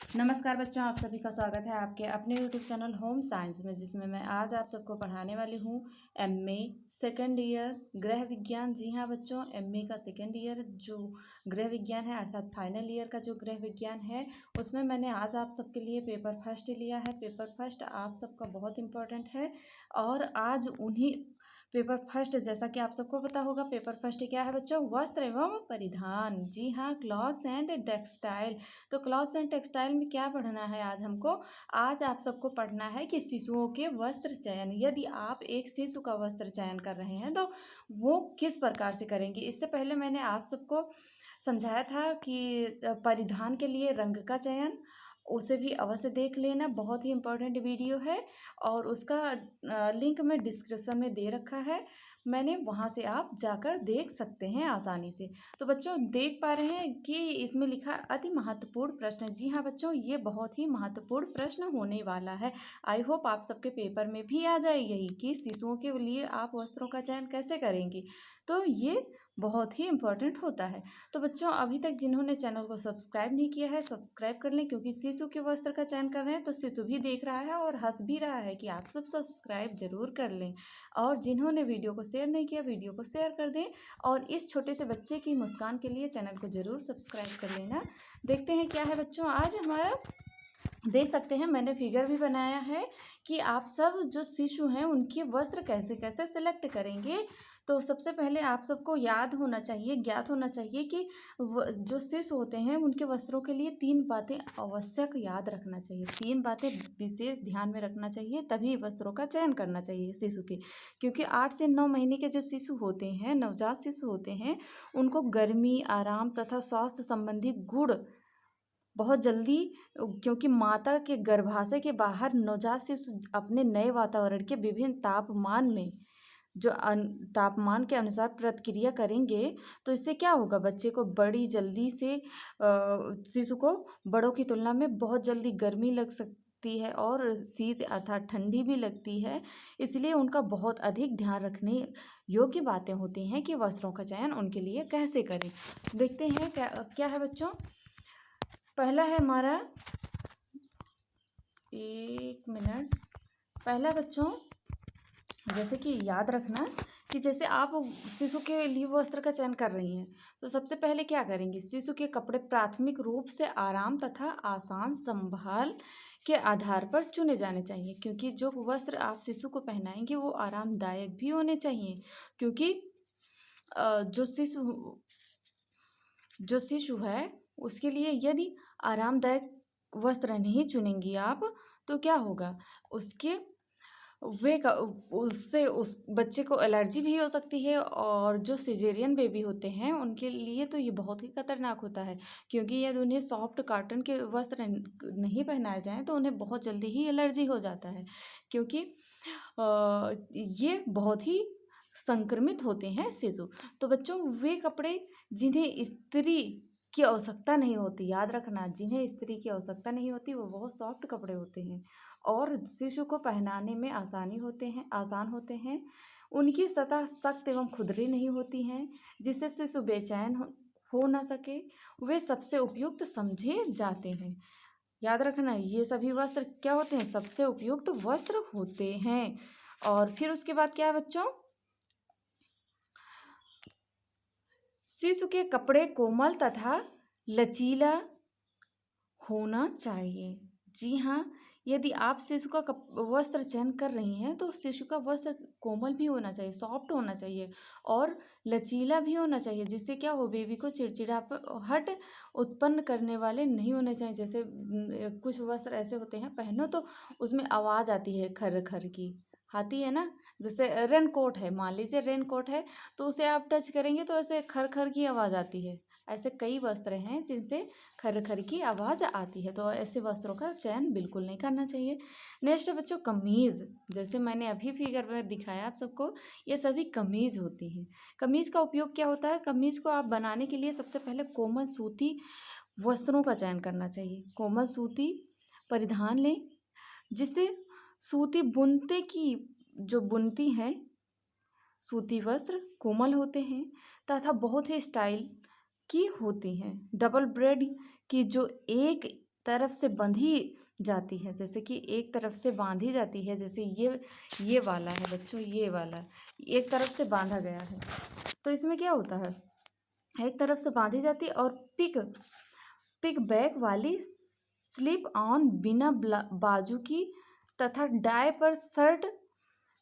नमस्कार बच्चों, आप सभी का स्वागत है आपके अपने YouTube चैनल होम साइंस में, जिसमें मैं आज आप सबको पढ़ाने वाली हूँ एमए सेकेंड ईयर गृह विज्ञान। जी हाँ बच्चों, एमए का सेकेंड ईयर जो गृह विज्ञान है अर्थात फाइनल ईयर का जो गृह विज्ञान है, उसमें मैंने आज आप सबके लिए पेपर फर्स्ट लिया है। पेपर फर्स्ट आप सबका बहुत इम्पोर्टेंट है और आज उन्हीं पेपर फर्स्ट, जैसा कि आप सबको पता होगा, पेपर फर्स्ट क्या है बच्चों? वस्त्र एवं परिधान। जी हाँ, क्लॉथ्स एंड टेक्सटाइल। तो क्लॉथ्स एंड टेक्सटाइल में क्या पढ़ना है आज हमको? आज आप सबको पढ़ना है कि शिशुओं के वस्त्र चयन। यदि आप एक शिशु का वस्त्र चयन कर रहे हैं तो वो किस प्रकार से करेंगे। इससे पहले मैंने आप सबको समझाया था कि परिधान के लिए रंग का चयन, उसे भी अवश्य देख लेना, बहुत ही इम्पोर्टेंट वीडियो है और उसका लिंक मैं डिस्क्रिप्शन में दे रखा है, मैंने वहाँ से आप जाकर देख सकते हैं आसानी से। तो बच्चों देख पा रहे हैं कि इसमें लिखा अति महत्वपूर्ण प्रश्न। जी हाँ बच्चों, ये बहुत ही महत्वपूर्ण प्रश्न होने वाला है। आई होप आप सबके पेपर में भी आ जाए यही कि शिशुओं के लिए आप वस्त्रों का चयन कैसे करेंगी। तो ये बहुत ही इम्पोर्टेंट होता है। तो बच्चों अभी तक जिन्होंने चैनल को सब्सक्राइब नहीं किया है, सब्सक्राइब कर लें, क्योंकि शिशु के वस्त्र का चयन कर रहे हैं तो शिशु भी देख रहा है और हंस भी रहा है कि आप सब सब्सक्राइब जरूर कर लें। और जिन्होंने वीडियो को शेयर नहीं किया, वीडियो को शेयर कर दें और इस छोटे से बच्चे की मुस्कान के लिए चैनल को जरूर सब्सक्राइब कर लेना। देखते हैं क्या है बच्चों आज हमारा। देख सकते हैं मैंने फिगर भी बनाया है कि आप सब जो शिशु हैं उनके वस्त्र कैसे कैसे सिलेक्ट करेंगे। तो सबसे पहले आप सबको याद होना चाहिए, ज्ञात होना चाहिए कि जो शिशु होते हैं उनके वस्त्रों के लिए 3 बातें आवश्यक याद रखना चाहिए, 3 बातें विशेष ध्यान में रखना चाहिए, तभी वस्त्रों का चयन करना चाहिए शिशु के। क्योंकि 8 से 9 महीने के जो शिशु होते हैं, नवजात शिशु होते हैं, उनको गर्मी, आराम तथा स्वास्थ्य संबंधी गुण बहुत जल्दी, क्योंकि माता के गर्भाशय के बाहर नवजात शिशु अपने नए वातावरण के विभिन्न तापमान में जो तापमान के अनुसार प्रतिक्रिया करेंगे, तो इससे क्या होगा, बच्चे को बड़ी जल्दी से शिशु को बड़ों की तुलना में बहुत जल्दी गर्मी लग सकती है और शीत अर्थात ठंडी भी लगती है। इसलिए उनका बहुत अधिक ध्यान रखने योग्य बातें होती हैं कि वस्त्रों का चयन उनके लिए कैसे करें। देखते हैं क्या है बच्चों। पहला है हमारा, एक मिनट। पहला बच्चों, जैसे कि याद रखना कि जैसे आप शिशु के लिए वस्त्र का चयन कर रही हैं तो सबसे पहले क्या करेंगे, शिशु के कपड़े प्राथमिक रूप से आराम तथा आसान संभाल के आधार पर चुने जाने चाहिए। क्योंकि जो वस्त्र आप शिशु को पहनाएंगे वो आरामदायक भी होने चाहिए। क्योंकि जो शिशु है उसके लिए यदि आरामदायक वस्त्र नहीं चुनेंगी आप तो क्या होगा, उससे उस बच्चे को एलर्जी भी हो सकती है। और जो सिजेरियन बेबी होते हैं उनके लिए तो ये बहुत ही खतरनाक होता है, क्योंकि यदि उन्हें सॉफ्ट कॉटन के वस्त्र नहीं पहनाए जाएं तो उन्हें बहुत जल्दी ही एलर्जी हो जाता है। क्योंकि ये बहुत ही संक्रमित होते हैं शिशु। तो बच्चों वे कपड़े जिन्हें इस्त्री की आवश्यकता नहीं होती, याद रखना, जिन्हें इस्त्री की आवश्यकता नहीं होती वो बहुत सॉफ्ट कपड़े होते हैं और शिशु को पहनाने में आसान होते हैं। उनकी सतह सख्त एवं खुरदरी नहीं होती हैं जिससे शिशु बेचैन हो ना सके। वे सबसे उपयुक्त समझे जाते हैं। याद रखना, ये सभी वस्त्र क्या होते हैं, सबसे उपयुक्त वस्त्र होते हैं। और फिर उसके बाद क्या है बच्चों, शिशु के कपड़े कोमल तथा लचीला होना चाहिए। जी हाँ, यदि आप शिशु का वस्त्र चयन कर रही हैं तो शिशु का वस्त्र कोमल भी होना चाहिए, सॉफ्ट होना चाहिए और लचीला भी होना चाहिए, जिससे क्या हो, बेबी को चिड़चिड़ाहट उत्पन्न करने वाले नहीं होने चाहिए। जैसे कुछ वस्त्र ऐसे होते हैं पहनो तो उसमें आवाज़ आती है, खर खर की आती है ना। जैसे रेन कोट है, मान लीजिए रेन कोट है तो उसे आप टच करेंगे तो ऐसे खर खर की आवाज़ आती है। ऐसे कई वस्त्र हैं जिनसे खर खर की आवाज़ आती है, तो ऐसे वस्त्रों का चयन बिल्कुल नहीं करना चाहिए। नेक्स्ट बच्चों, कमीज़। जैसे मैंने अभी फिगर में दिखाया आप सबको, ये सभी कमीज़ होती हैं। कमीज़ का उपयोग क्या होता है, कमीज़ को आप बनाने के लिए सबसे पहले कोमल सूती वस्त्रों का चयन करना चाहिए। कोमल सूती परिधान लें, जिससे सूती बुनते की जो बुनती हैं, सूती वस्त्र कोमल होते हैं तथा बहुत ही स्टाइल की होती हैं। डबल ब्रेड की जो एक तरफ से बंधी जाती है, जैसे कि एक तरफ से बांधी जाती है, जैसे ये वाला है बच्चों, ये वाला एक तरफ से बांधा गया है। तो इसमें क्या होता है, एक तरफ से बांधी जाती है और पिक बैक वाली स्लिप ऑन बिना बाजू की तथा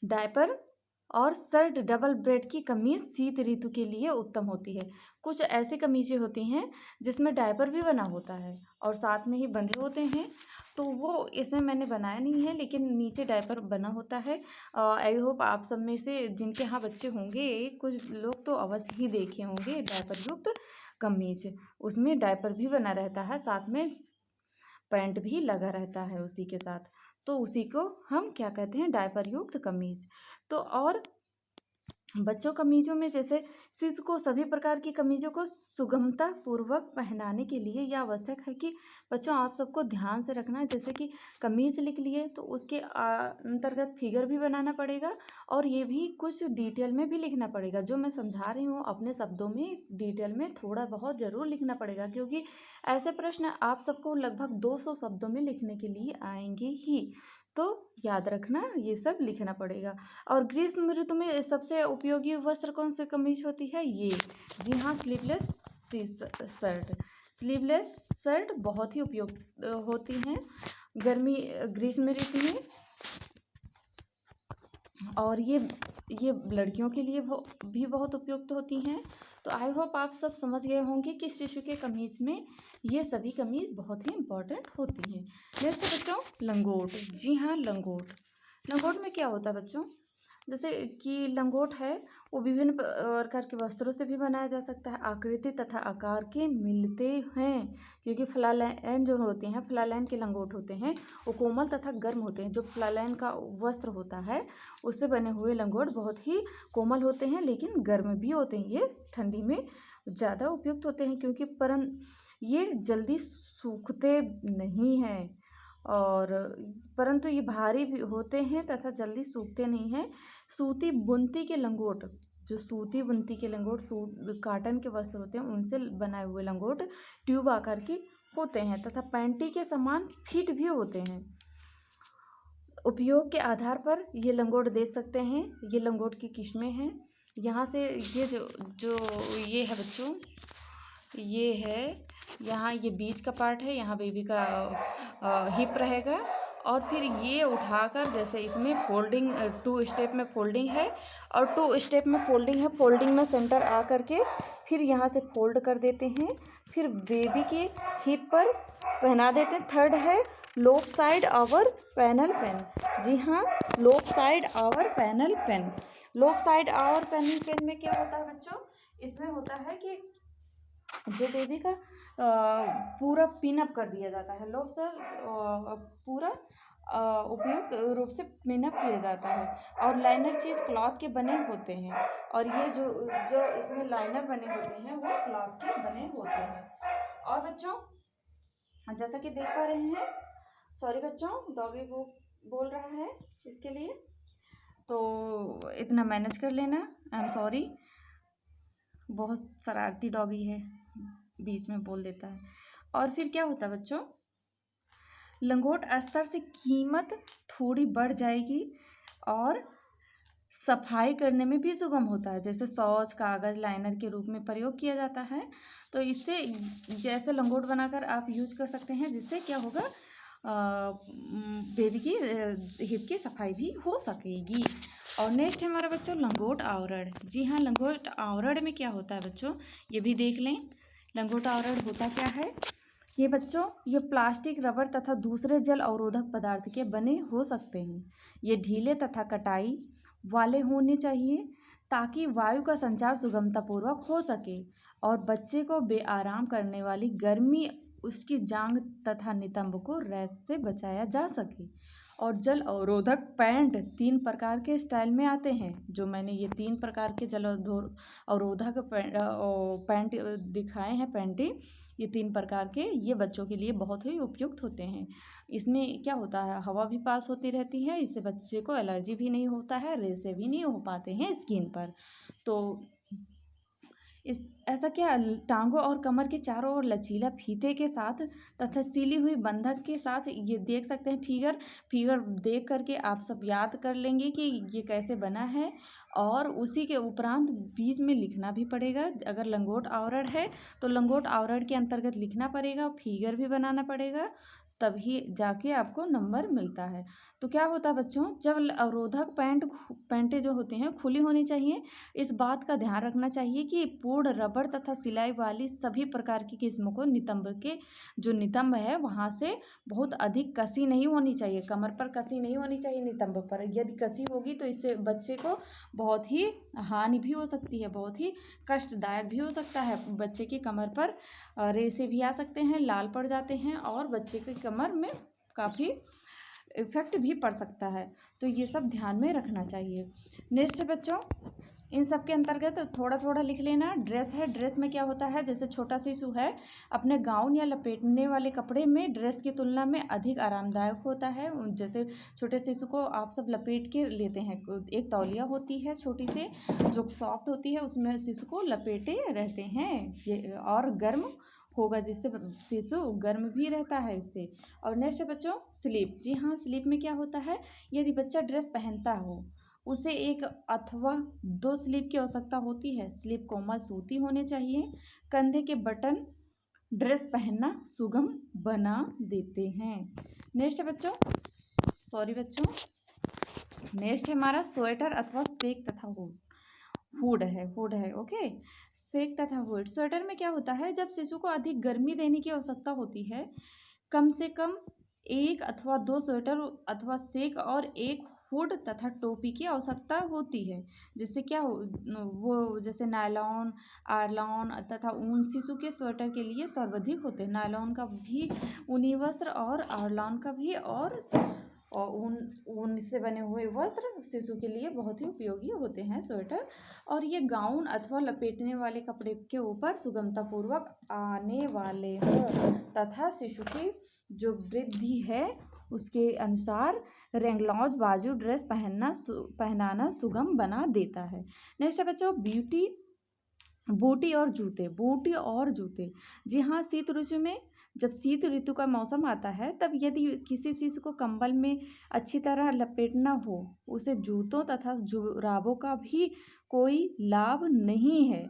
डायपर और शर्ट डबल ब्रेड की कमीज शीत ऋतु के लिए उत्तम होती है। कुछ ऐसी कमीजें होती हैं जिसमें डायपर भी बना होता है और साथ में ही बंधे होते हैं, तो वो इसमें मैंने बनाया नहीं है, लेकिन नीचे डायपर बना होता है। आई होप आप सब में से जिनके यहाँ बच्चे होंगे, कुछ लोग तो अवश्य ही देखे होंगे डायपर युक्त कमीज, उसमें डायपर भी बना रहता है, साथ में पैंट भी लगा रहता है उसी के साथ, तो उसी को हम क्या कहते हैं, डायपर युक्त कमीज। तो और बच्चों कमीजों में जैसे शिशु को सभी प्रकार की कमीजों को सुगमता पूर्वक पहनाने के लिए यह आवश्यक है कि बच्चों आप सबको ध्यान से रखना है, जैसे कि कमीज लिख लिए तो उसके अंतर्गत फिगर भी बनाना पड़ेगा और ये भी कुछ डिटेल में भी लिखना पड़ेगा। जो मैं समझा रही हूँ अपने शब्दों में डिटेल में थोड़ा बहुत ज़रूर लिखना पड़ेगा, क्योंकि ऐसे प्रश्न आप सबको लगभग 200 शब्दों में लिखने के लिए आएंगे ही, तो याद रखना ये सब लिखना पड़ेगा। और ग्रीष्म ऋतु में सबसे उपयोगी वस्त्र कौन से कमीज होती है, ये, जी हाँ, स्लीवलेस शर्ट बहुत ही उपयुक्त होती हैं ग्रीष्म ऋतु में। और ये लड़कियों के लिए भी बहुत उपयुक्त होती हैं। तो आई होप आप सब समझ गए होंगे कि शिशु के कमीज में ये सभी कमीज बहुत ही इम्पोर्टेंट होती हैं। नेक्स्ट बच्चों, लंगोट। जी हाँ, लंगोट में क्या होता है बच्चों, जैसे कि लंगोट है वो विभिन्न प्रकार के वस्त्रों से भी बनाया जा सकता है, आकृति तथा आकार के मिलते हैं, क्योंकि फ्लालैन जो होते हैं, फ्लालैन के लंगोट होते हैं वो कोमल तथा गर्म होते हैं। जो फ्लालैन का वस्त्र होता है उससे बने हुए लंगोट बहुत ही कोमल होते हैं लेकिन गर्म भी होते हैं। ये ठंडी में ज़्यादा उपयुक्त होते हैं, क्योंकि ये जल्दी सूखते नहीं हैं और परंतु ये भारी भी होते हैं तथा जल्दी सूखते नहीं हैं। सूती बुनती के लंगोट, काटन के वस्त्र होते हैं उनसे बनाए हुए लंगोट ट्यूब आकार के होते हैं तथा पैंटी के समान फिट भी होते हैं। उपयोग के आधार पर ये लंगोट देख सकते हैं, ये लंगोट की किस्में हैं। यहाँ से ये जो ये है बच्चों, ये है, यहाँ ये बीच का पार्ट है, यहाँ बेबी का हिप रहेगा और फिर ये उठाकर जैसे इसमें फोल्डिंग 2 स्टेप में फोल्डिंग है और 2 स्टेप में फोल्डिंग है। फोल्डिंग में सेंटर आ करके फिर यहाँ से फोल्ड कर देते हैं, फिर बेबी के हिप पर पहना देते हैं। थर्ड है लोप साइड आवर पैनल पेन। जी हाँ, लोप साइड आवर पैनल पेन। लोप साइड आवर पैनल पेन में क्या होता है बच्चों, इसमें होता है कि जो बेबी का पूरा पिनअप कर दिया जाता है, लोग सर पूरा उपयुक्त रूप से पिनअप किया जाता है और लाइनर चीज़ क्लॉथ के बने होते हैं और ये जो इसमें लाइनर बने होते हैं वो क्लॉथ के बने होते हैं। और बच्चों जैसा कि देख पा रहे हैं, सॉरी बच्चों, डॉगी वो बोल रहा है इसके लिए, तो इतना मैनेज कर लेना, आई एम सॉरी, बहुत शरारती डॉगी है, बीच में बोल देता है। और फिर क्या होता है बच्चों, लंगोट अस्तर से कीमत थोड़ी बढ़ जाएगी और सफाई करने में भी सुगम होता है, जैसे शौच कागज़ लाइनर के रूप में प्रयोग किया जाता है। तो इससे जैसे लंगोट बनाकर आप यूज कर सकते हैं, जिससे क्या होगा, बेबी की हिप की सफाई भी हो सकेगी। और नेक्स्ट है हमारा बच्चों लंगोट आवरण। जी हाँ, लंगोट आवरण में क्या होता है बच्चों, ये भी देख लें। लंगोट आवरण होता क्या है, ये बच्चों ये प्लास्टिक रबर तथा दूसरे जल अवरोधक पदार्थ के बने हो सकते हैं। ये ढीले तथा कटाई वाले होने चाहिए ताकि वायु का संचार सुगमतापूर्वक हो सके और बच्चे को बेआराम करने वाली गर्मी उसकी जांघ तथा नितंब को रैश से बचाया जा सके। और जल अवरोधक पैंट 3 प्रकार के स्टाइल में आते हैं, जो मैंने ये 3 प्रकार के जल अवरोधक पैंट दिखाए हैं, पैंटी ये 3 प्रकार के, ये बच्चों के लिए बहुत ही उपयुक्त होते हैं। इसमें क्या होता है, हवा भी पास होती रहती है, इससे बच्चे को एलर्जी भी नहीं होता है, रेशे भी नहीं हो पाते हैं स्किन पर। तो इस ऐसा क्या टांगों और कमर के चारों ओर लचीला फीते के साथ तथा सीली हुई बंधक के साथ, ये देख सकते हैं फिगर देख करके आप सब याद कर लेंगे कि ये कैसे बना है। और उसी के उपरांत बीच में लिखना भी पड़ेगा। अगर लंगोट आवरण है तो लंगोट आवरण के अंतर्गत लिखना पड़ेगा, फिगर भी बनाना पड़ेगा, तभी जाके आपको नंबर मिलता है। तो क्या होता है बच्चों, जब अवरोधक पैंटें जो होती हैं खुली होनी चाहिए। इस बात का ध्यान रखना चाहिए कि पूर्ण रबड़ तथा सिलाई वाली सभी प्रकार की किस्मों को नितंब के जो नितंब है वहाँ से बहुत अधिक कसी नहीं होनी चाहिए, कमर पर कसी नहीं होनी चाहिए नितंब पर। यदि कसी होगी तो इससे बच्चे को बहुत ही हानि भी हो सकती है, बहुत ही कष्टदायक भी हो सकता है। बच्चे की कमर पर रेशे भी आ सकते हैं, लाल पड़ जाते हैं और बच्चे की कमर में काफ़ी इफेक्ट भी पड़ सकता है। तो ये सब ध्यान में रखना चाहिए। नेक्स्ट बच्चों, इन सब के अंतर्गत थोड़ा थोड़ा लिख लेना। ड्रेस है, ड्रेस में क्या होता है, जैसे छोटा शिशु है अपने गाउन या लपेटने वाले कपड़े में ड्रेस की तुलना में अधिक आरामदायक होता है। जैसे छोटे शिशु को आप सब लपेट के लेते हैं, एक तौलिया होती है छोटी सी जो सॉफ्ट होती है, उसमें शिशु को लपेटे रहते हैं। ये और गर्म होगा जिससे शिशु गर्म भी रहता है इससे। और नेक्स्ट बच्चों, स्लीप। जी हाँ, स्लीप में क्या होता है, यदि बच्चा ड्रेस पहनता हो उसे एक अथवा दो स्लीप की आवश्यकता होती है। स्लीप कोमल सूती होने चाहिए। कंधे के बटन ड्रेस पहनना सुगम बना देते हैं। नेक्स्ट बच्चों, सॉरी बच्चों, नेक्स्ट हमारा स्वेटर अथवा सेक तथा हुड है। ओके, सेक तथा हुड। स्वेटर में क्या होता है, जब शिशु को अधिक गर्मी देने की आवश्यकता होती है, कम से कम एक अथवा दो स्वेटर अथवा सेक और एक हुड तथा टोपी की आवश्यकता होती है। जिससे क्या वो जैसे नायलॉन, आर्लॉन तथा ऊन शिशु के स्वेटर के लिए सर्वाधिक होते हैं। नायलॉन का भी ऊनी वस्त्र और आर्लॉन का भी, और ऊन से बने हुए वस्त्र शिशु के लिए बहुत ही उपयोगी होते हैं स्वेटर। और ये गाउन अथवा लपेटने वाले कपड़े के ऊपर सुगमतापूर्वक आने वाले हों तथा शिशु की जो वृद्धि है उसके अनुसार रेंगलॉज बाजू ड्रेस पहनाना सुगम बना देता है। नेक्स्ट है बच्चों, बूटी और जूते। जी हाँ, शीत ऋतु में, जब शीत ऋतु का मौसम आता है तब यदि किसी शिशु को कंबल में अच्छी तरह लपेटना हो, उसे जूतों तथा जुराबों का भी कोई लाभ नहीं है,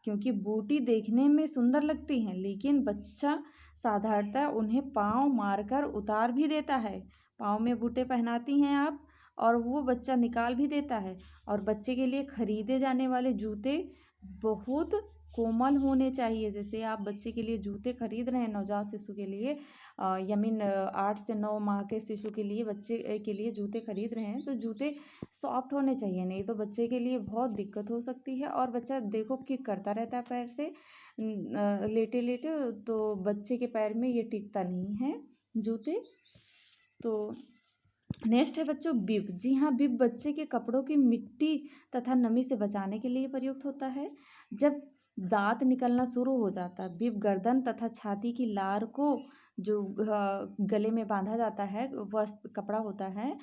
क्योंकि बूटी देखने में सुंदर लगती हैं लेकिन बच्चा साधारणतः उन्हें पाँव मारकर उतार भी देता है। पाँव में बूटे पहनाती हैं आप और वो बच्चा निकाल भी देता है। और बच्चे के लिए खरीदे जाने वाले जूते बहुत कोमल होने चाहिए। जैसे आप बच्चे के लिए जूते खरीद रहे हैं नवजात शिशु के लिए, यमीन 8 से 9 माह के शिशु के लिए, बच्चे के लिए जूते खरीद रहे हैं तो जूते सॉफ्ट होने चाहिए, नहीं तो बच्चे के लिए बहुत दिक्कत हो सकती है। और बच्चा देखो किक करता रहता है पैर से लेटे लेटे, तो बच्चे के पैर में ये टिकता नहीं है जूते। तो नेक्स्ट है बच्चों, बिब। जी हाँ, बिब बच्चे के कपड़ों की मिट्टी तथा नमी से बचाने के लिए प्रयुक्त होता है। जब दांत निकलना शुरू हो जाता है, बिब गर्दन तथा छाती की लार को जो गले में बांधा जाता है वह कपड़ा होता है,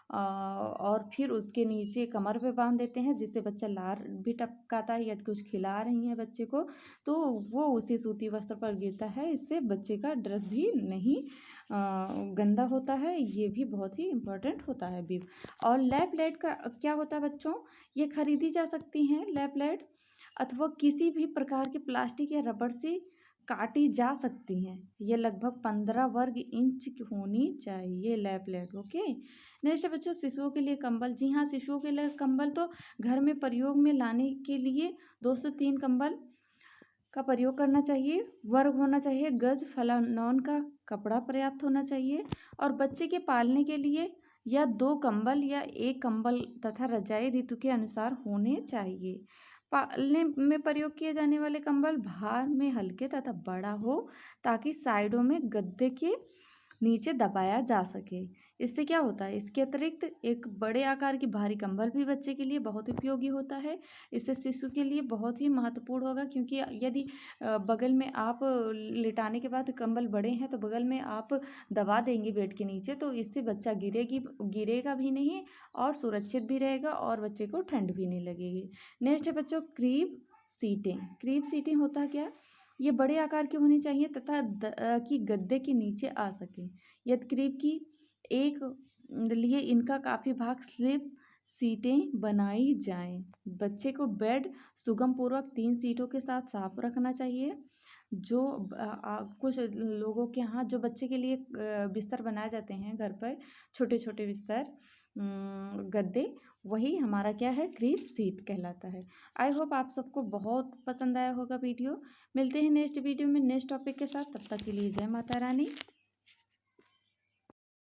और फिर उसके नीचे कमर पे बांध देते हैं, जिससे बच्चा लार भी टपकाता है या कुछ खिला रही हैं बच्चे को तो वो उसी सूती वस्त्र पर गिरता है। इससे बच्चे का ड्रेस भी नहीं गंदा होता है। ये भी बहुत ही इम्पोर्टेंट होता है बिब। और लैप लाइट का क्या होता है बच्चों, ये खरीदी जा सकती हैं लैप लाइट, अथवा किसी भी प्रकार के प्लास्टिक या रबड़ से काटी जा सकती हैं। ये लगभग 15 वर्ग इंच की होनी चाहिए लैप लाइट। ओके, नेक्स्ट बच्चों, शिशुओं के लिए कंबल। जी हाँ, शिशुओं के लिए कंबल तो घर में प्रयोग में लाने के लिए 2 से 3 कंबल का प्रयोग करना चाहिए। वर्ग होना चाहिए, गज फलानौन का कपड़ा पर्याप्त होना चाहिए। और बच्चे के पालने के लिए या 2 कंबल या 1 कंबल तथा रजाई ऋतु के अनुसार होने चाहिए। पालने में प्रयोग किए जाने वाले कंबल भार में हल्के तथा बड़ा हो ताकि साइडों में गद्दे के नीचे दबाया जा सके। इससे क्या होता है, इसके अतिरिक्त एक बड़े आकार की भारी कंबल भी बच्चे के लिए बहुत उपयोगी होता है। इससे शिशु के लिए बहुत ही महत्वपूर्ण होगा, क्योंकि यदि बगल में आप लिटाने के बाद कंबल बड़े हैं तो बगल में आप दबा देंगे बेड के नीचे, तो इससे बच्चा गिरेगा भी नहीं और सुरक्षित भी रहेगा और बच्चे को ठंड भी नहीं लगेगी। नेक्स्ट है बच्चों, क्रीम सीटें। क्रीप सीटें होता क्या, ये बड़े आकार की होनी चाहिए तथा कि गद्दे के नीचे आ सके। यदि क्रीप की एक लिए इनका काफ़ी भाग स्लिप सीटें बनाई जाएं। बच्चे को बेड सुगम पूर्वक 3 सीटों के साथ साफ रखना चाहिए। जो कुछ लोगों के यहाँ जो बच्चे के लिए बिस्तर बनाए जाते हैं घर पर, छोटे छोटे बिस्तर, गद्दे, वही हमारा क्या है, क्रीप सीट कहलाता है। आई होप आप सबको बहुत पसंद आया होगा वीडियो। मिलते हैं नेक्स्ट वीडियो में नेक्स्ट टॉपिक के साथ, तब तक के लिए जय माता रानी।